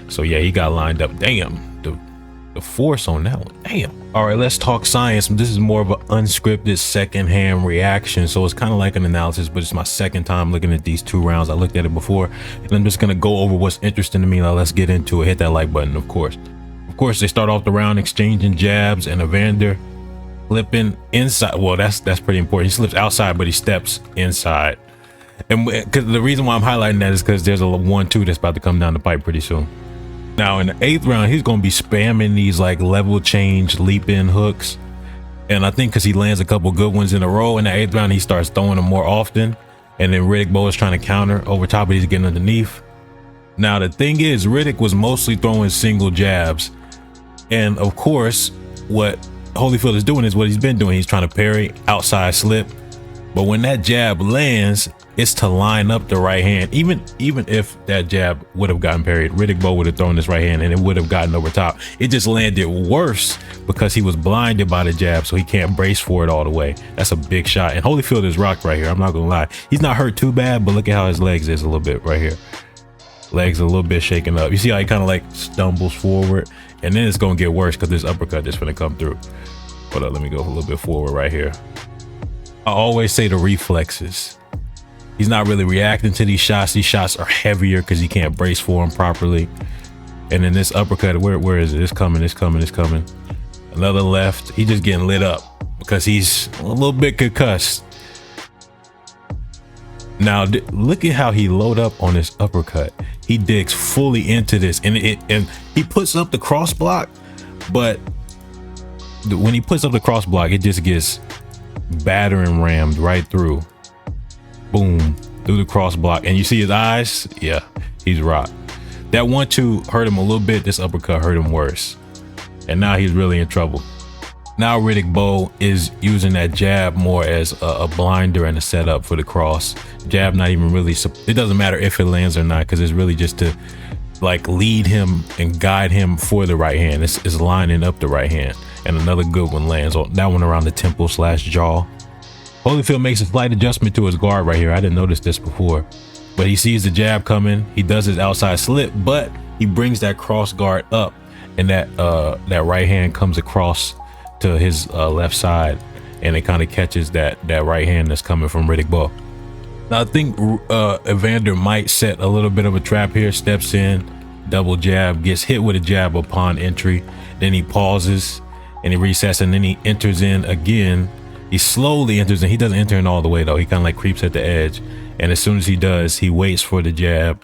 So yeah, he got lined up. Damn, the force on that one. Damn. All right, let's talk science. This is more of an unscripted secondhand reaction, so it's kind of like an analysis, but it's my second time looking at these 2 rounds. I looked at it before, and I'm just gonna go over what's interesting to me. Now let's get into it. Hit that like button, of course. They start off the round exchanging jabs, and Evander flipping inside. Well, that's pretty important. He slips outside, but he steps inside. And because the reason why I'm highlighting that is because there's a 1-2 that's about to come down the pipe pretty soon. Now in the 8th round, he's going to be spamming these like level change leap in hooks. And I think because he lands a couple good ones in a row in the 8th round, he starts throwing them more often. And then Bowe is trying to counter over top, but he's getting underneath. Now the thing is, Riddick was mostly throwing single jabs. And of course, what Holyfield is doing is what he's been doing. He's trying to parry, outside slip. But when that jab lands, it's to line up the right hand. Even if that jab would have gotten parried, Bowe would have thrown this right hand and it would have gotten over top. It just landed worse because he was blinded by the jab, so he can't brace for it all the way. That's a big shot. And Holyfield is rocked right here. I'm not gonna lie. He's not hurt too bad, but look at how his legs is a little bit right here. Legs a little bit shaken up. You see how he kind of like stumbles forward, and then it's gonna get worse because this uppercut that's gonna come through. Hold up, let me go a little bit forward right here. I always say the reflexes. He's not really reacting to these shots. These shots are heavier because he can't brace for them properly. And then this uppercut, where is it? It's coming. Another left. He's just getting lit up because he's a little bit concussed. Now look at how he load up on this uppercut. He digs fully into this, and he puts up the cross block, but when he puts up the cross block, it just gets battering rammed right through. Boom, through the cross block. And you see his eyes? Yeah, he's rocked. That 1-2 hurt him a little bit. This uppercut hurt him worse. And now he's really in trouble. Now Bowe is using that jab more as a blinder and a setup for the cross. Jab not even really, it doesn't matter if it lands or not, because it's really just to like lead him and guide him for the right hand. It's lining up the right hand. And another good one lands on that one around the temple/jaw. Holyfield makes a slight adjustment to his guard right here. I didn't notice this before, but he sees the jab coming. He does his outside slip, but he brings that cross guard up, and that right hand comes across to his left side, and it kind of catches that right hand that's coming from Bowe. Now I think Evander might set a little bit of a trap here. Steps in, double jab, gets hit with a jab upon entry, then he pauses and he resets, and then he enters in again. He slowly enters in. He doesn't enter in all the way though. He kind of like creeps at the edge, and as soon as he does, he waits for the jab.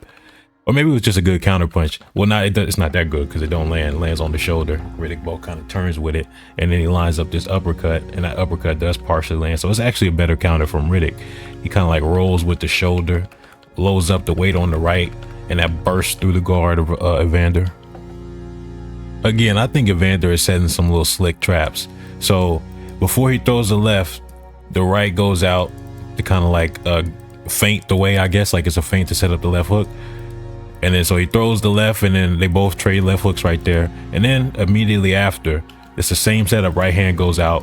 Or maybe it was just a good counter punch. Well, it's not that good because it don't land. It lands on the shoulder. Bowe kind of turns with it, and then he lines up this uppercut, and that uppercut does partially land. So it's actually a better counter from Riddick. He kind of like rolls with the shoulder, loads up the weight on the right, and that bursts through the guard of Evander. Again, I think Evander is setting some little slick traps. So before he throws the left, the right goes out to kind of like feint the way, I guess, like it's a feint to set up the left hook. And then so he throws the left, and then they both trade left hooks right there. And then immediately after, it's the same setup. Right hand goes out,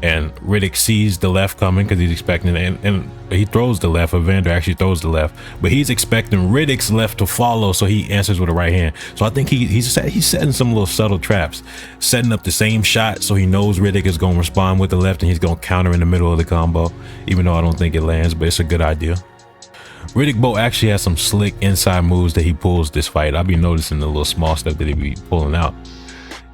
and Riddick sees the left coming because he's expecting it, and he throws the left. Evander actually throws the left, but he's expecting Riddick's left to follow, so he answers with a right hand. So I think he's setting some little subtle traps, setting up the same shot so he knows Riddick is going to respond with the left, and he's going to counter in the middle of the combo, even though I don't think it lands, but it's a good idea. Bowe actually has some slick inside moves that he pulls this fight. I'll be noticing the little small stuff that he be pulling out.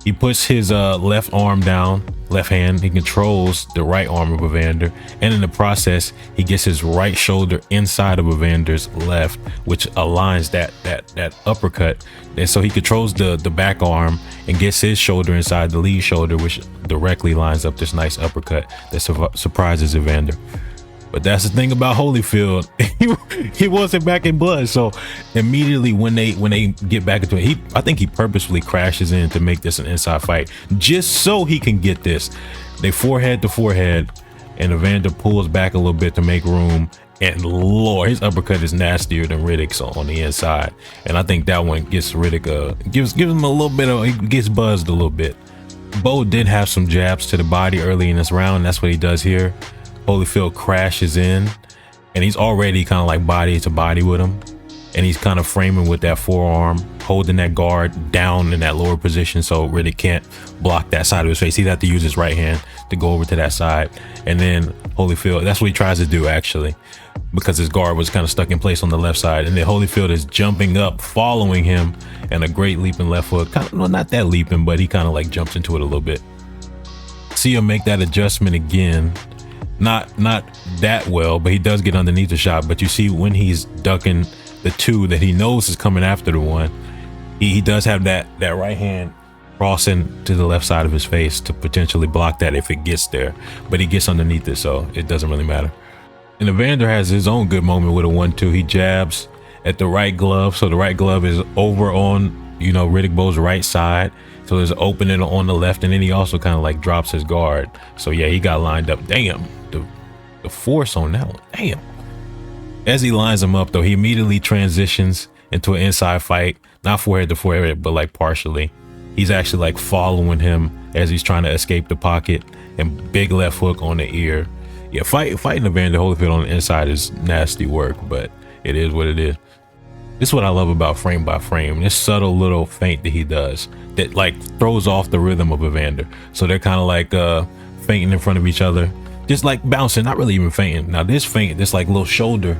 He puts his left arm down, left hand. He controls the right arm of Evander, and in the process, he gets his right shoulder inside of Evander's left, which aligns that uppercut. And so he controls the back arm and gets his shoulder inside the lead shoulder, which directly lines up this nice uppercut that surprises Evander. But that's the thing about Holyfield. He wants it back in blood. So immediately when they get back into it, I think he purposefully crashes in to make this an inside fight, just so he can get this. They forehead to forehead, and Evander pulls back a little bit to make room. And Lord, his uppercut is nastier than Riddick's on the inside. And I think that one gets Riddick gives him a little bit of, he gets buzzed a little bit. Bowe did have some jabs to the body early in this round. That's what he does here. Holyfield crashes in, and he's already kind of like body to body with him, and he's kind of framing with that forearm, holding that guard down in that lower position so Riddick can't block that side of his face. He'd have to use his right hand to go over to that side. And then Holyfield, that's what he tries to do actually, because his guard was kind of stuck in place on the left side. And then Holyfield is jumping up, following him, and a great leaping left hook. Kind of, well, not that leaping, but he kind of like jumps into it a little bit. See him make that adjustment again. Not that well, but he does get underneath the shot. But you see when he's ducking the two that he knows is coming after the one, he does have that right hand crossing to the left side of his face to potentially block that if it gets there. But he gets underneath it, so it doesn't really matter. And Evander has his own good moment with a 1-2. He jabs at the right glove, so the right glove is over on, you know, Riddick Bowe's right side. So there's an opening on the left, and then he also kind of like drops his guard. So yeah, he got lined up. Damn, the force on that one. Damn. As he lines him up though, he immediately transitions into an inside fight, not forehead to forehead, but like partially. He's actually like following him as he's trying to escape the pocket, and big left hook on the ear. Yeah, fighting Evander Holyfield on the inside is nasty work, but it is what it is. This is what I love about frame by frame. This subtle little feint that he does that like throws off the rhythm of Evander. So they're kind of like feinting in front of each other, just like bouncing, not really even feinting. Now this feint, this like little shoulder,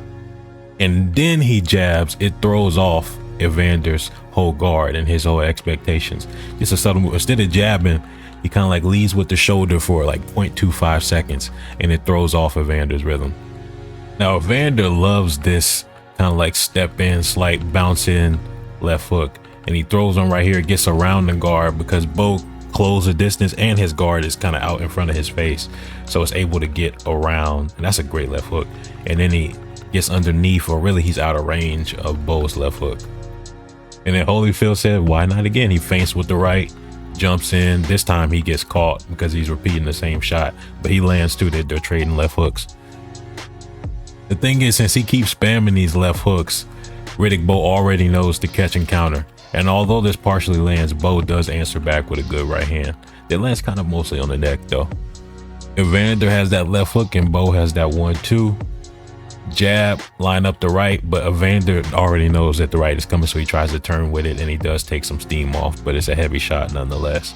and then he jabs, it throws off Evander's whole guard and his whole expectations. Just a subtle move. Instead of jabbing, he kind of like leads with the shoulder for like 0.25 seconds, and it throws off Evander's rhythm. Now Evander loves this kind of like step in, slight bounce in left hook, and he throws on right here, gets around the guard because Bowe closed the distance and his guard is kind of out in front of his face, so it's able to get around, and that's a great left hook. And then he gets underneath, or really he's out of range of Bowe's left hook. And then Holyfield said, why not again? He feints with the right, jumps in. This time he gets caught because he's repeating the same shot, but he lands too. They're trading left hooks. The thing is, since he keeps spamming these left hooks, Riddick Bowe already knows to catch and counter. And although this partially lands, Bowe does answer back with a good right hand. That lands kind of mostly on the neck though. Evander has that left hook and Bowe has that 1-2. Jab, line up the right, but Evander already knows that the right is coming, so he tries to turn with it, and he does take some steam off, but it's a heavy shot nonetheless.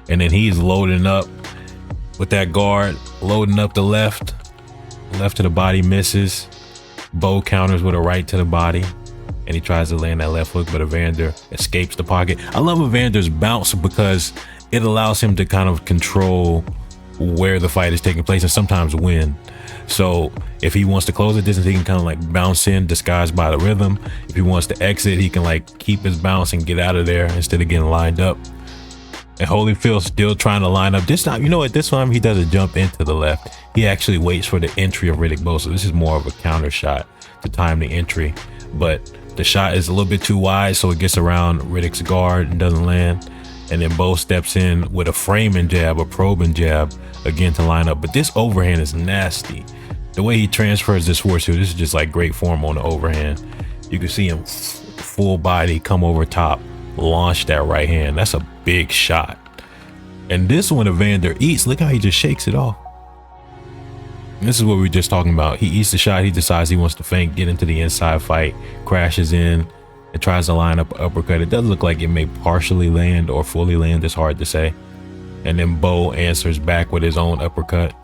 And then he's loading up with that guard, loading up the left to the body, misses. Bowe counters with a right to the body, and he tries to land that left hook, but Evander escapes the pocket. I love Evander's bounce because it allows him to kind of control where the fight is taking place and sometimes win. So if he wants to close the distance, he can kind of like bounce in, disguised by the rhythm. If he wants to exit, he can like keep his bounce and get out of there instead of getting lined up. And Holyfield still trying to line up. This time, you know what, this time he doesn't jump into the left. He actually waits for the entry of Riddick Bowe. So this is more of a counter shot to time the entry. But the shot is a little bit too wide, so it gets around Riddick's guard and doesn't land. And then Bowe steps in with a framing jab, a probing jab, again to line up. But this overhand is nasty. The way he transfers this force here, this is just like great form on the overhand. You can see him full body come over top, launch that right hand. That's a big shot. And this one Evander eats. Look how he just shakes it off. And this is what we were just talking about. He eats the shot. He decides he wants to feint, get into the inside fight, crashes in, and tries to line up an uppercut. It does look like it may partially land or fully land. It's hard to say. And then Bowe answers back with his own uppercut.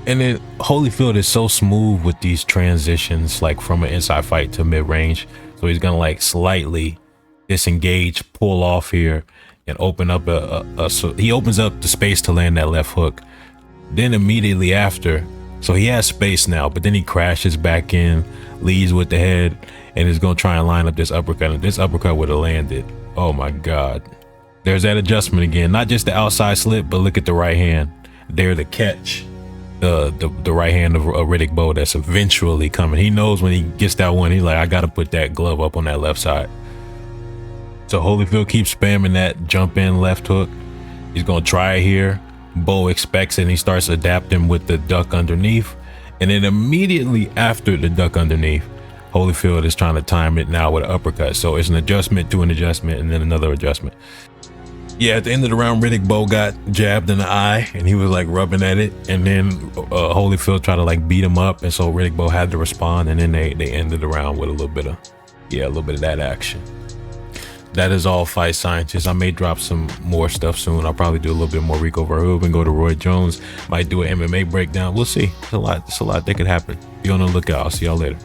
And then Holyfield is so smooth with these transitions, like from an inside fight to mid-range. So he's gonna like slightly disengage, pull off here, and open up so he opens up the space to land that left hook. Then immediately after, so he has space now, but then he crashes back in, leads with the head, and is gonna try and line up this uppercut. And this uppercut would have landed. Oh my God. There's that adjustment again. Not just the outside slip, but look at the right hand. There to catch the right hand of Riddick Bowe that's eventually coming. He knows when he gets that one, he's like, I gotta put that glove up on that left side. So Holyfield keeps spamming that jump in left hook. He's gonna try it here. Bowe expects it and he starts adapting with the duck underneath. And then immediately after the duck underneath, Holyfield is trying to time it now with an uppercut. So it's an adjustment to an adjustment and then another adjustment. Yeah, at the end of the round, Riddick Bowe got jabbed in the eye and he was like rubbing at it. And then Holyfield tried to like beat him up. And so Riddick Bowe had to respond. And then they ended the round with a little bit of that action. that is all Fight Scientist. I may drop some more stuff soon. I'll probably do a little bit more Rico Verhoeven, go to Roy Jones, might do an MMA breakdown. We'll see. It's a lot that could happen. Be on the lookout. I'll see y'all later.